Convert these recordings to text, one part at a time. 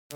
Hi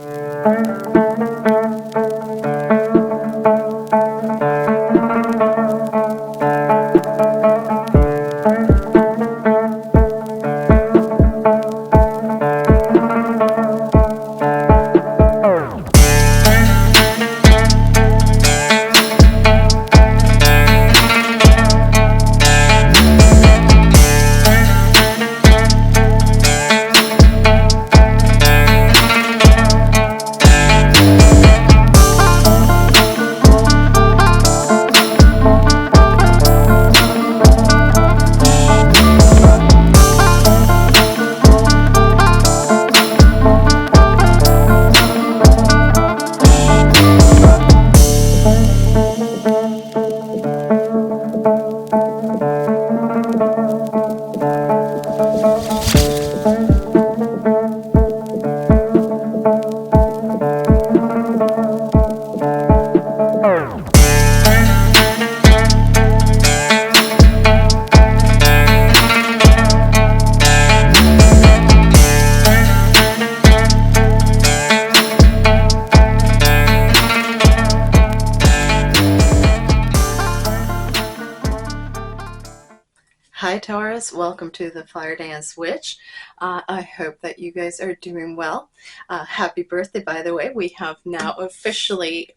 Taurus, welcome to the Firedance Witch. I hope that you guys are doing well. Happy birthday, by the way. We have now officially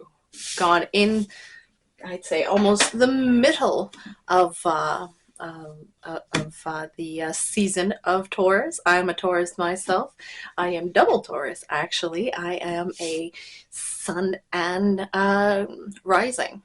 gone in, I'd say, almost the middle of the season of Taurus. I'm a Taurus myself. I am double Taurus, actually. I am a sun and rising.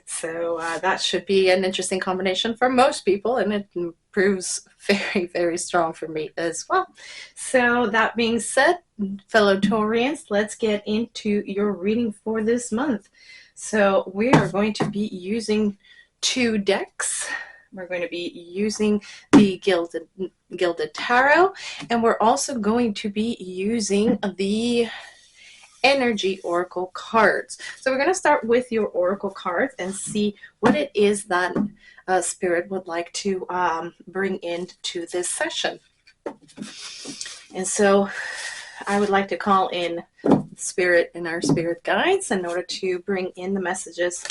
So that should be an interesting combination for most people, and it proves very, very strong for me as well. So that being said, fellow Taurians, let's get into your reading for this month. So we are going to be using 2 decks. We're going to be using the Gilded Tarot, and we're also going to be using the energy oracle cards. So we're going to start with your oracle cards and see what it is that Spirit would like to bring into this session. And so I would like to call in Spirit and our Spirit guides in order to bring in the messages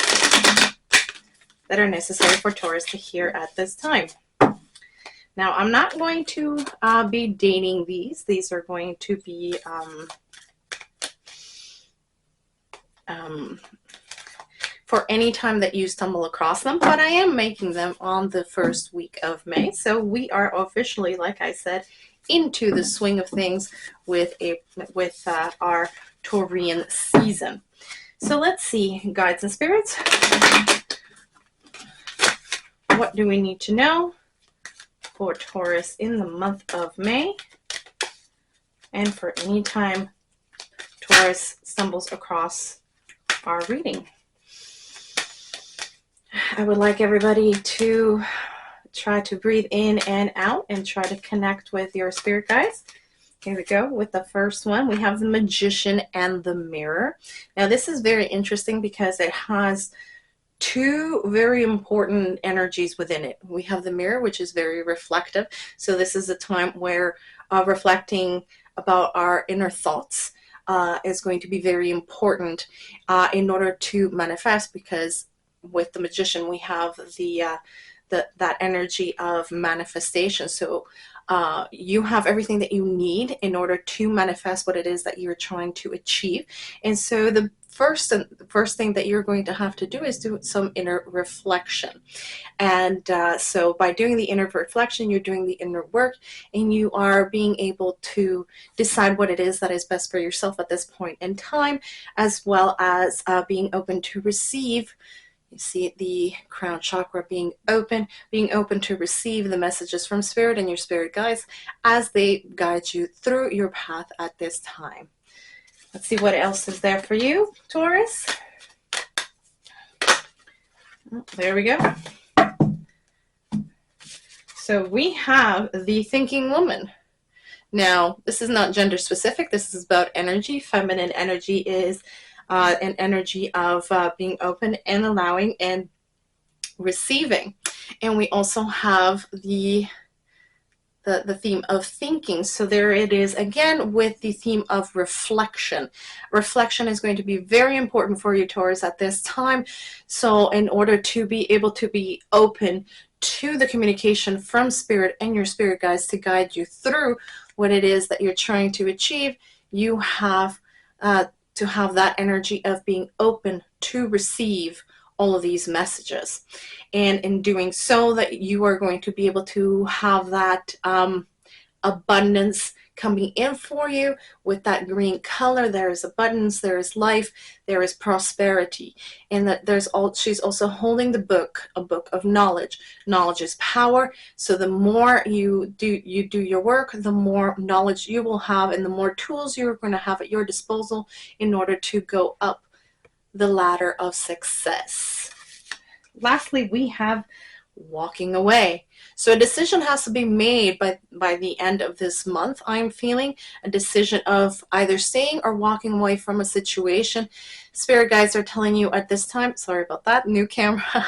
that are necessary for Taurus to hear at this time. Now, I'm not going to be dating these. These are going to be for any time that you stumble across them, but I am making them on the first week of May. So we are officially, like I said, into the swing of things with our Taurian season. So let's see, guides and spirits, what do we need to know for Taurus in the month of May, and for any time Taurus stumbles across our reading? I would like everybody to try to breathe in and out and try to connect with your spirit guides. Here we go with the first one. We have the Magician and the Mirror. Now this is very interesting because it has 2 very important energies within it. We have the Mirror, which is very reflective. So this is a time where reflecting about our inner thoughts is going to be very important in order to manifest, because with the Magician we have that energy of manifestation. So you have everything that you need in order to manifest what it is that you're trying to achieve. And so the first thing that you're going to have to do is do some inner reflection. And so by doing the inner reflection, you're doing the inner work, and you are being able to decide what it is that is best for yourself at this point in time, as well as being open to receive. You see the crown chakra being open to receive the messages from Spirit and your spirit guides as they guide you through your path at this time. Let's see what else is there for you, Taurus. There we go. So we have the Thinking Woman. Now, this is not gender specific. This is about energy. Feminine energy is an energy of being open and allowing and receiving. And we also have the the theme of thinking. So there it is again with the theme of reflection. Reflection is going to be very important for you, Taurus, at this time. So in order to be able to be open to the communication from spirit and your spirit guides to guide you through what it is that you're trying to achieve, you have to have that energy of being open to receive all of these messages. And in doing so, that you are going to be able to have that abundance coming in for you. With that green color, there is abundance, there is life, there is prosperity. And that she's also holding the book, a book of knowledge. Knowledge is power. So the more you do your work, the more knowledge you will have, and the more tools you're going to have at your disposal in order to go up the ladder of success. Lastly, we have walking away. So a decision has to be made by the end of this month. I'm feeling a decision of either staying or walking away from a situation. Spirit guides are telling you at this time, sorry about that, new camera,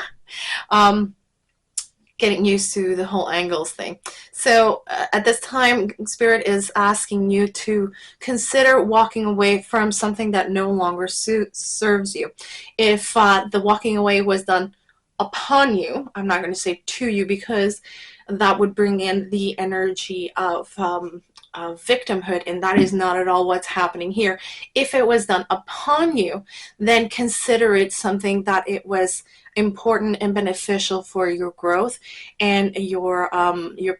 getting used to the whole angles thing. So at this time, Spirit is asking you to consider walking away from something that no longer serves you. If the walking away was done upon you, I'm not going to say to you, because that would bring in the energy of victimhood, and that is not at all what's happening here. If it was done upon you, then consider it something that it was important and beneficial for your growth and your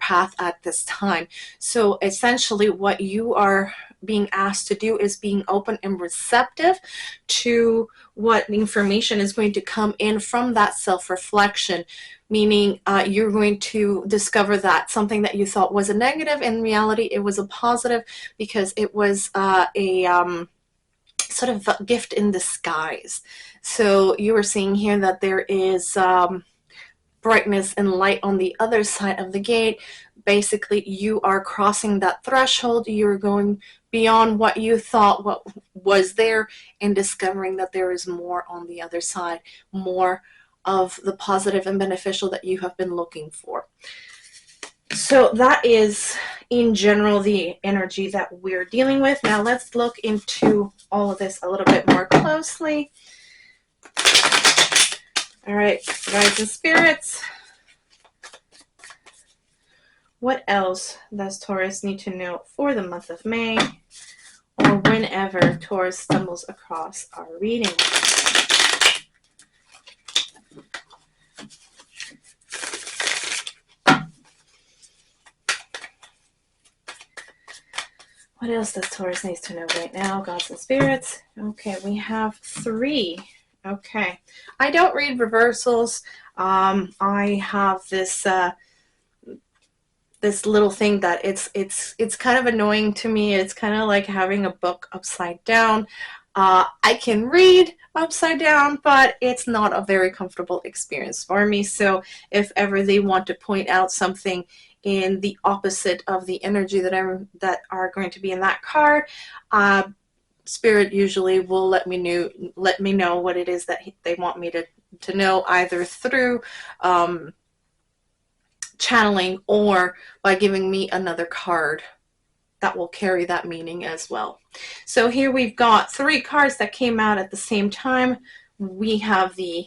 path at this time. So essentially what you are being asked to do is being open and receptive to what information is going to come in from that self-reflection, meaning you're going to discover that something that you thought was a negative, in reality it was a positive, because it was a sort of a gift in disguise. So you are seeing here that there is brightness and light on the other side of the gate. Basically, you are crossing that threshold. You're going beyond what you thought what was there, and discovering that there is more on the other side, more of the positive and beneficial that you have been looking for. So that is, in general, the energy that we're dealing with. Now let's look into all of this a little bit more closely. All right, guides and spirits. What else does Taurus need to know for the month of May, or whenever Taurus stumbles across our reading? What else does Taurus need to know right now, gods and spirits? Okay, we have 3. Okay, I don't read reversals. I have this this little thing that it's kind of annoying to me. It's kind of like having a book upside down. I can read upside down, but it's not a very comfortable experience for me. So if ever they want to point out something in the opposite of the energy that are going to be in that card, Spirit usually will let me know what it is that they want me to know, either through channeling or by giving me another card that will carry that meaning as well. So here we've got 3 cards that came out at the same time. We have the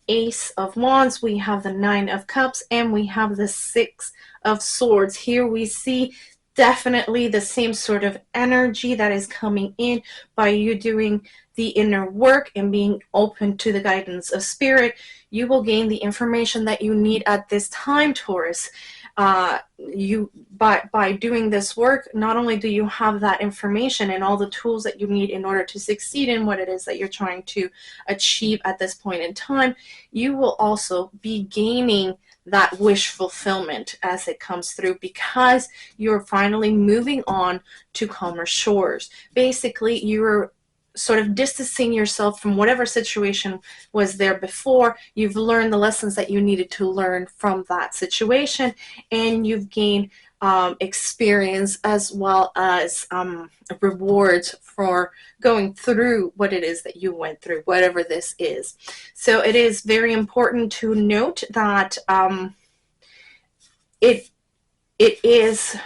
Ace of Wands, we have the 9 of Cups, and we have the 6 of Swords. Here we see definitely the same sort of energy that is coming in by you doing the inner work and being open to the guidance of Spirit. You will gain the information that you need at this time, Taurus. By doing this work, not only do you have that information and all the tools that you need in order to succeed in what it is that you're trying to achieve at this point in time, you will also be gaining that wish fulfillment as it comes through, because you're finally moving on to calmer shores. Basically, you're sort of distancing yourself from whatever situation was there before. You've learned the lessons that you needed to learn from that situation, and you've gained experience as well as rewards for going through what it is that you went through, whatever this is. So it is very important to note that it is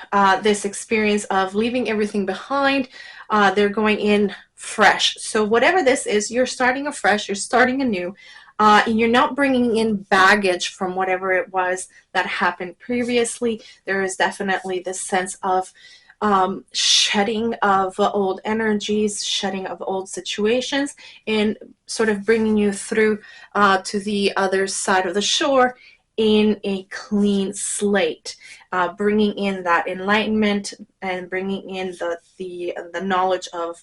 this experience of leaving everything behind. They're going in fresh. So whatever this is, you're starting afresh, you're starting anew. And you're not bringing in baggage from whatever it was that happened previously. There is definitely this sense of shedding of old energies, shedding of old situations, and sort of bringing you through to the other side of the shore in a clean slate, bringing in that enlightenment and bringing in the knowledge of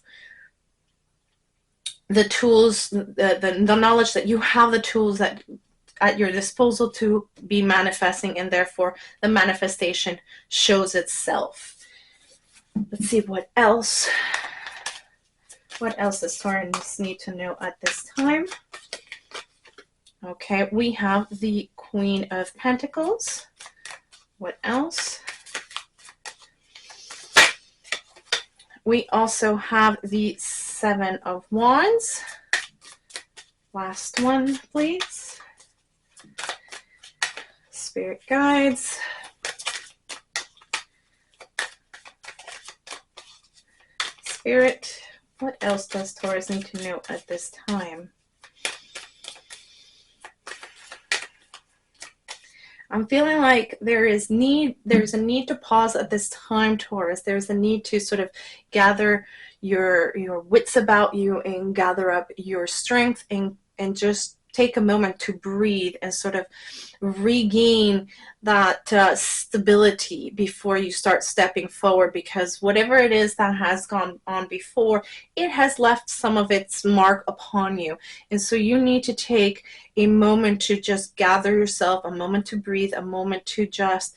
the tools, the knowledge that you have the tools that at your disposal to be manifesting, and therefore the manifestation shows itself. Let's see what else. What else does Taurus need to know at this time? Okay, we have the Queen of Pentacles. What else? We also have the Seven of Wands. Last one, please. Spirit guides. Spirit, what else does Taurus need to know at this time? I'm feeling like there's a need to pause at this time, Taurus. There's a need to sort of gather your wits about you and gather up your strength and just take a moment to breathe and sort of regain that stability before you start stepping forward, because whatever it is that has gone on before, it has left some of its mark upon you. And so you need to take a moment to just gather yourself, a moment to breathe, a moment to just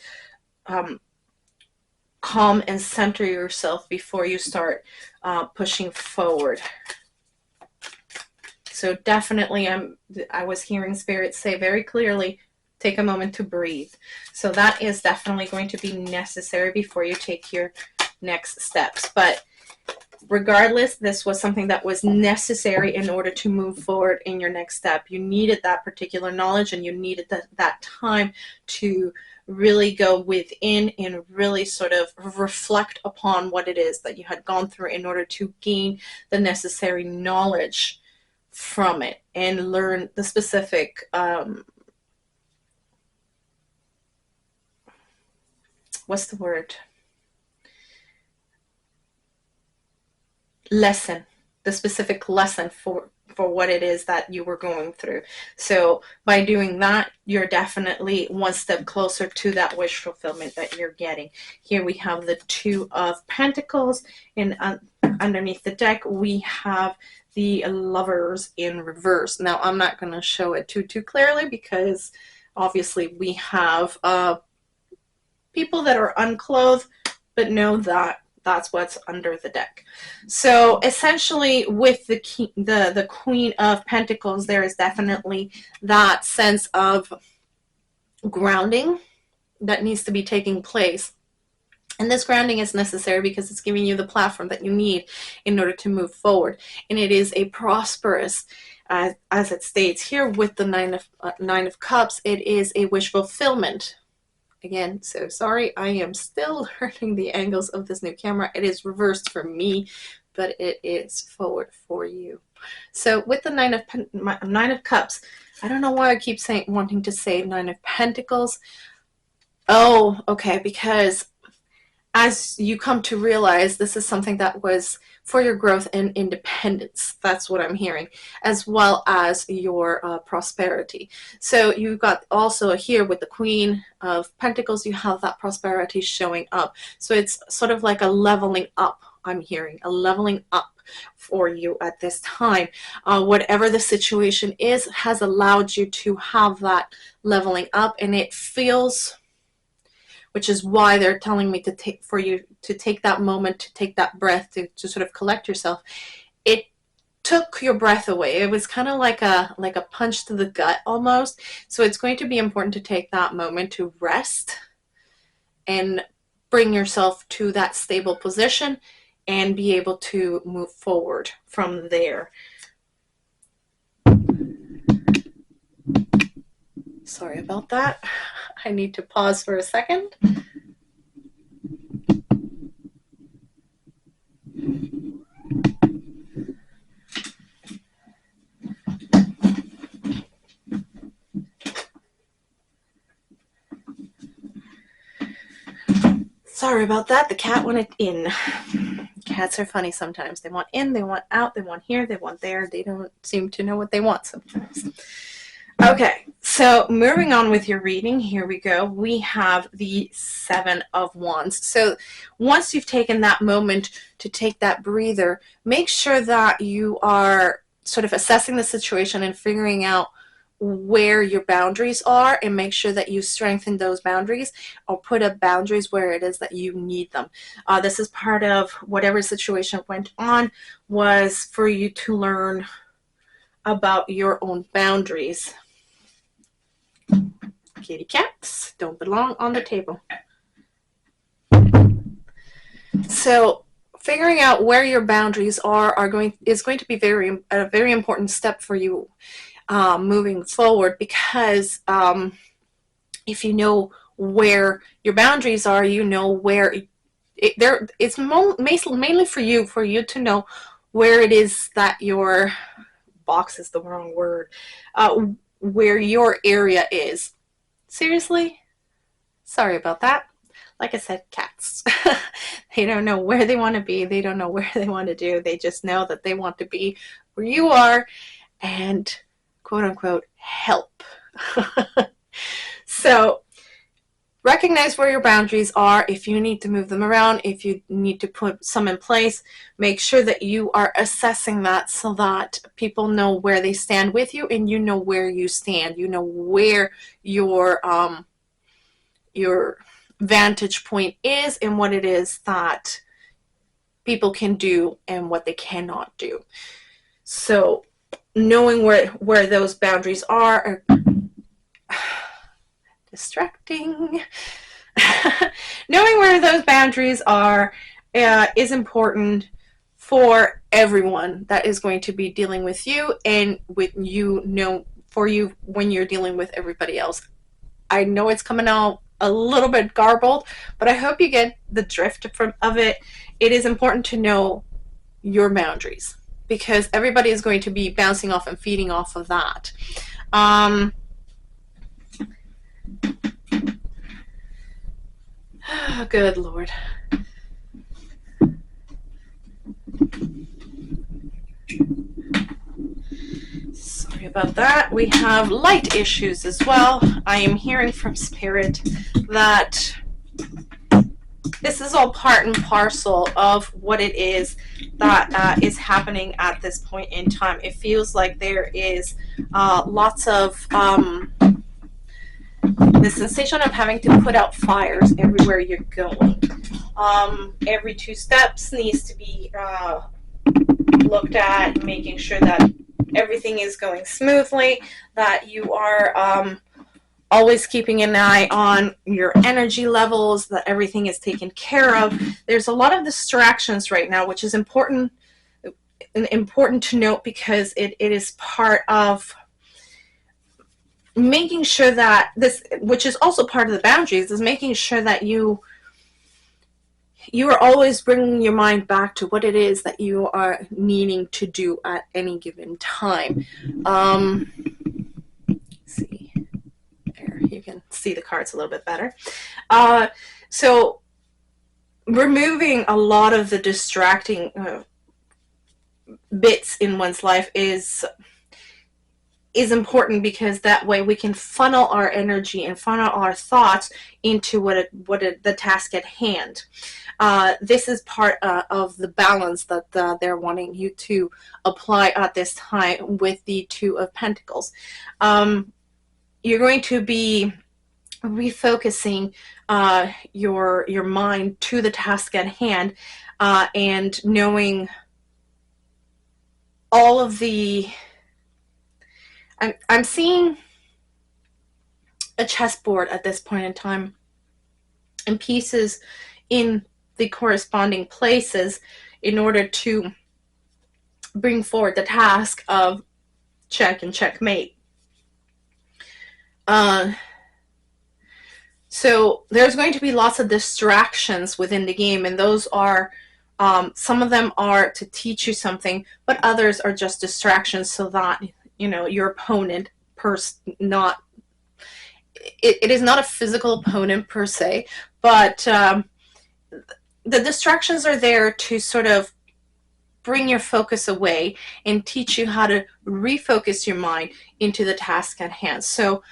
calm and center yourself before you start pushing forward. So definitely I was hearing Spirit say very clearly, take a moment to breathe. So that is definitely going to be necessary before you take your next steps. But regardless, this was something that was necessary in order to move forward in your next step. You needed that particular knowledge, and you needed that time to really go within and really sort of reflect upon what it is that you had gone through in order to gain the necessary knowledge from it and learn the specific what's the word? Lesson, the specific lesson for what it is that you were going through. So by doing that, you're definitely one step closer to that wish fulfillment that you're getting. Here we have the Two of Pentacles, and underneath the deck we have the Lovers in reverse. Now I'm not going to show it too clearly because obviously we have people that are unclothed, but know that that's what's under the deck. So essentially with the Queen of Pentacles, there is definitely that sense of grounding that needs to be taking place. And this grounding is necessary because it's giving you the platform that you need in order to move forward. And it is a prosperous, as it states here with the Nine of Cups, it is a wish fulfillment. Again, so sorry, I am still learning the angles of this new camera. It is reversed for me, but it is forward for you. So with the Nine of Cups, I don't know why I keep wanting to say Nine of Pentacles. Oh, okay, because as you come to realize, this is something that was for your growth and independence. That's what I'm hearing, as well as your prosperity. So you've got also here with the Queen of Pentacles, you have that prosperity showing up. So it's sort of like a leveling up. I'm hearing a leveling up for you at this time. Whatever the situation is has allowed you to have that leveling up, and it feels, which is why they're telling me to take that moment, to take that breath, to sort of collect yourself. It took your breath away. It was kind of like a punch to the gut almost. So it's going to be important to take that moment to rest and bring yourself to that stable position and be able to move forward from there. Sorry about that. I need to pause for a second. Sorry about that. The cat wanted in. Cats are funny sometimes. They want in, they want out, they want here, they want there. They don't seem to know what they want sometimes. Okay, so moving on with your reading, here we go. We have the Seven of Wands. So once you've taken that moment to take that breather, make sure that you are sort of assessing the situation and figuring out where your boundaries are, and make sure that you strengthen those boundaries or put up boundaries where it is that you need them. This is part of whatever situation went on, was for you to learn about your own boundaries. Kitty cats don't belong on the table. So figuring out where your boundaries is going to be a very important step for you moving forward, because if you know where your boundaries are, you know where it's mainly for you to know where it is that your box is the wrong word, where your area is. Seriously? Sorry about that. Like I said, cats. They don't know where they want to be. They don't know where they want to do. They just know that they want to be where you are and quote unquote help. So recognize where your boundaries are. If you need to move them around, if you need to put some in place, make sure that you are assessing that so that people know where they stand with you, and you know where you stand. You know where your vantage point is, and what it is that people can do and what they cannot do. So knowing where those boundaries are distracting. Knowing where those boundaries are is important for everyone that is going to be dealing with you, and with for you when you're dealing with everybody else. I know it's coming out a little bit garbled, but I hope you get the drift of it. It is important to know your boundaries, because everybody is going to be bouncing off and feeding off of that. Good Lord. Sorry about that. We have light issues as well. I am hearing from Spirit that this is all part and parcel of what it is that is happening at this point in time. It feels like there is lots of the sensation of having to put out fires everywhere you're going. Every 2 steps needs to be looked at, making sure that everything is going smoothly, that you are always keeping an eye on your energy levels, that everything is taken care of. There's a lot of distractions right now, which is important to note, because it is part of making sure that this, which is also part of the boundaries, is making sure that you are always bringing your mind back to what it is that you are needing to do at any given time. Let's see. There, you can see the cards a little bit better. So removing a lot of the distracting bits in one's life is important, because that way we can funnel our energy and funnel our thoughts into the task at hand. This is part of the balance that they're wanting you to apply at this time with the Two of Pentacles. You're going to be refocusing your mind to the task at hand, and knowing all of the... I'm seeing a chessboard at this point in time, and pieces in the corresponding places in order to bring forward the task of check and checkmate. So there's going to be lots of distractions within the game, and those are some of them are to teach you something, but others are just distractions so that your opponent it is not a physical opponent per se, but the distractions are there to sort of bring your focus away and teach you how to refocus your mind into the task at hand. So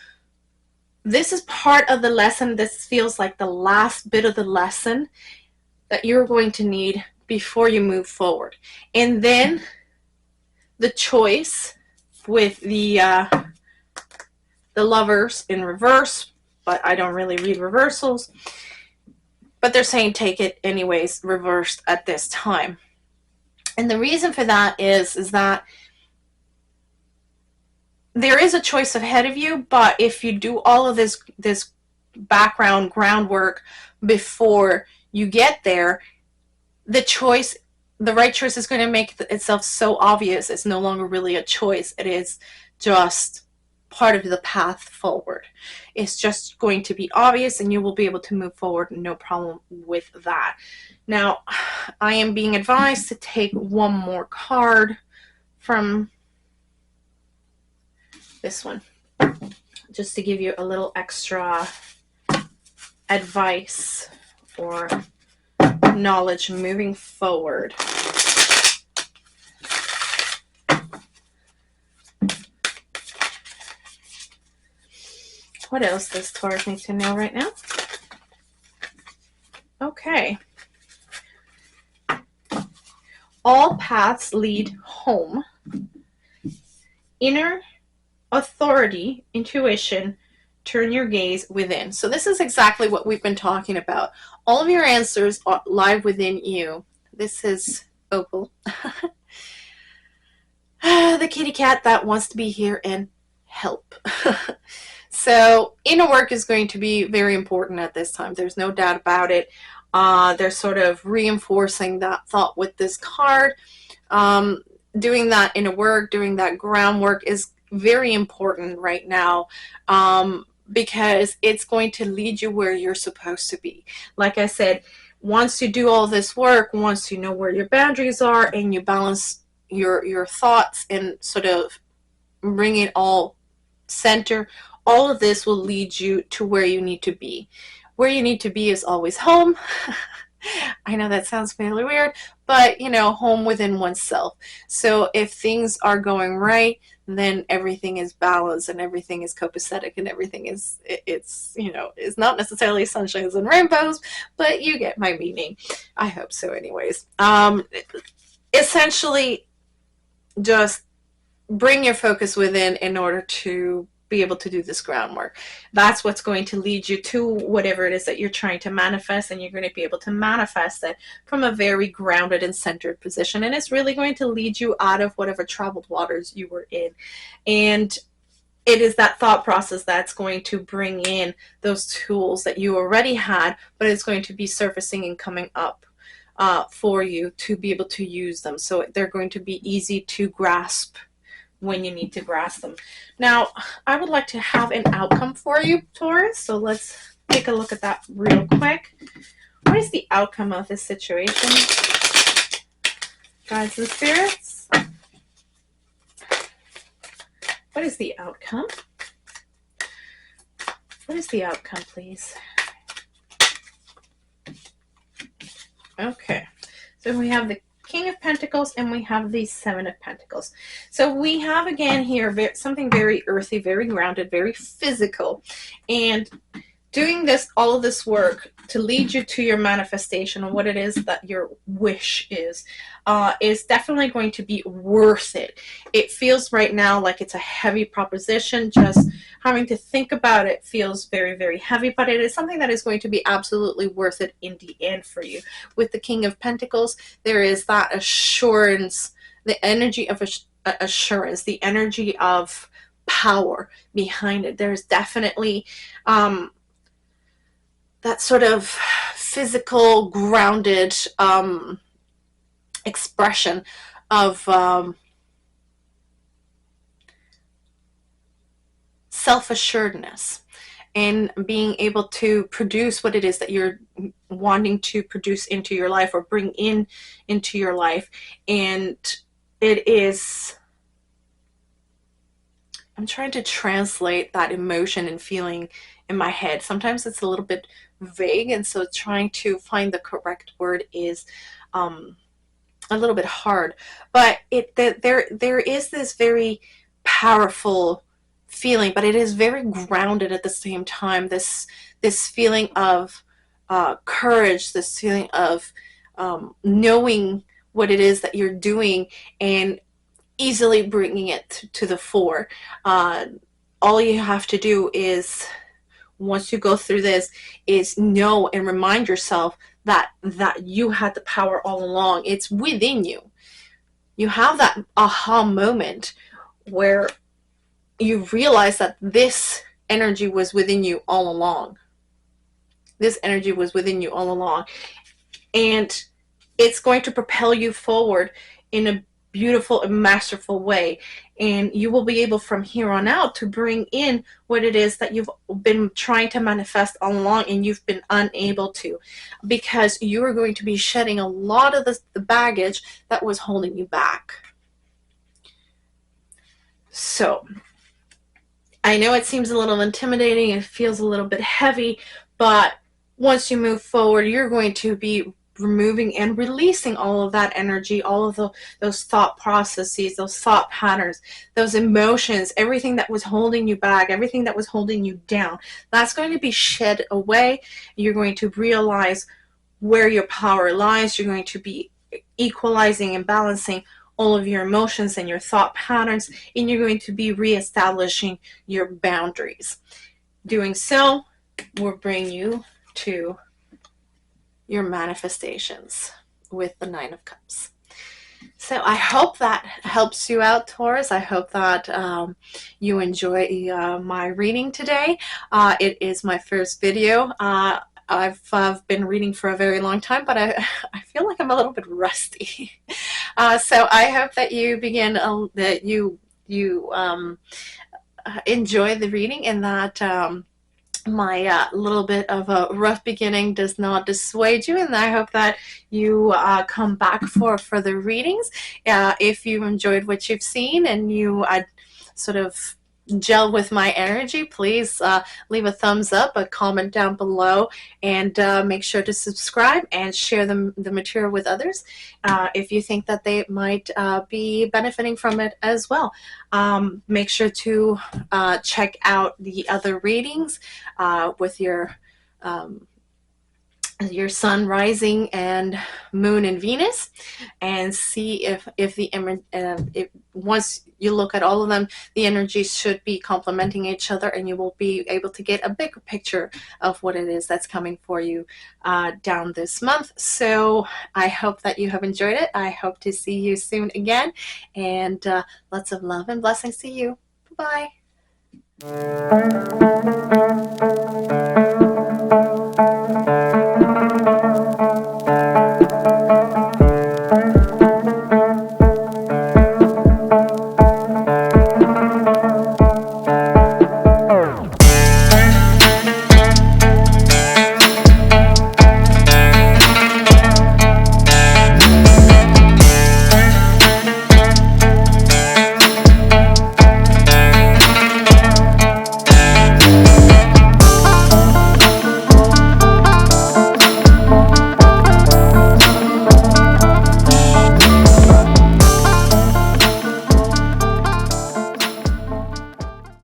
this is part of the lesson. This feels like the last bit of the lesson that you're going to need before you move forward. And then the choice with the Lovers in reverse, but I don't really read reversals. But they're saying take it anyways, reversed at this time. And the reason for that is that there is a choice ahead of you, but if you do all of this background groundwork before you get there, the right choice is going to make itself so obvious. It's no longer really a choice. It is just part of the path forward. It's just going to be obvious, and you will be able to move forward, no problem with that. Now, I am being advised to take one more card from this one, just to give you a little extra advice or knowledge moving forward. What else does Taurus need to know right now? Okay. All paths lead home. Inner authority, intuition, turn your gaze within. So this is exactly what we've been talking about. All of your answers lie within you. This is Opal. The kitty cat that wants to be here and help. So inner work is going to be very important at this time. There's no doubt about it. They're sort of reinforcing that thought with this card. Doing that inner work, doing that groundwork is very important right now, because it's going to lead you where you're supposed to be. Like I said, once you do all this work, once you know where your boundaries are and you balance your thoughts and sort of bring it all center, all of this will lead you to where you need to be. Where you need to be is always home. I know that sounds fairly weird, but, you know, home within oneself. So if things are going right, then everything is balanced and everything is copacetic and everything is, it's, you know, it's not necessarily sunshines and rainbows, but you get my meaning. I hope so anyways. Essentially, just bring your focus within in order to be able to do this groundwork. That's what's going to lead you to whatever it is that you're trying to manifest, and you're going to be able to manifest it from a very grounded and centered position, and it's really going to lead you out of whatever troubled waters you were in. And it is that thought process that's going to bring in those tools that you already had, but it's going to be surfacing and coming up for you to be able to use them. So they're going to be easy to grasp when you need to grasp them. Now, I would like to have an outcome for you, Taurus. So let's take a look at that real quick. What is the outcome of this situation? Guides and spirits. What is the outcome? What is the outcome, please? Okay. So we have the King of Pentacles and we have the Seven of Pentacles. So we have again here something very earthy, very grounded, very physical, and doing all of this work to lead you to your manifestation and what it is that your wish is definitely going to be worth it. It feels right now like it's a heavy proposition. Just having to think about it feels very, very heavy, but it is something that is going to be absolutely worth it in the end for you. With the King of Pentacles, there is that assurance, the energy of assurance, the energy of power behind it. There's definitely that sort of physical, grounded expression of self-assuredness and being able to produce what it is that you're wanting to produce into your life or bring into your life. And it is I'm trying to translate that emotion and feeling in my head. Sometimes it's a little bit vague, and so trying to find the correct word is a little bit hard. But there is this very powerful feeling, but it is very grounded at the same time. This feeling of courage, this feeling of knowing what it is that you're doing and easily bringing it to the fore. All you have to do is, once you go through this, is know and remind yourself that you had the power all along. It's within you. You have that aha moment where you realize that this energy was within you all along. This energy was within you all along. And it's going to propel you forward in a beautiful and masterful way. And you will be able from here on out to bring in what it is that you've been trying to manifest all along and you've been unable to, because you are going to be shedding a lot of the baggage that was holding you back. So I know it seems a little intimidating, it feels a little bit heavy, but once you move forward, you're going to be removing and releasing all of that energy, all of those thought processes, those thought patterns, those emotions, everything that was holding you back, everything that was holding you down. That's going to be shed away. You're going to realize where your power lies. You're going to be equalizing and balancing all of your emotions and your thought patterns, and you're going to be reestablishing your boundaries. Doing so will bring you to your manifestations with the Nine of Cups. So I hope that helps you out, Taurus. I hope that you enjoy my reading today. It is my first video. I've been reading for a very long time, but I feel like I'm a little bit rusty. So I hope that you begin, that you enjoy the reading, and that my little bit of a rough beginning does not dissuade you, and I hope that you come back for further readings. If you enjoyed what you've seen and you sort of gel with my energy, please leave a thumbs up, a comment down below, and make sure to subscribe and share the material with others if you think that they might be benefiting from it as well. Make sure to check out the other readings with your sun rising and moon and Venus, and see if once you look at all of them, the energies should be complementing each other, and you will be able to get a bigger picture of what it is that's coming for you down this month. So I hope that you have enjoyed it. I hope to see you soon again, and lots of love and blessings to you. Bye-bye.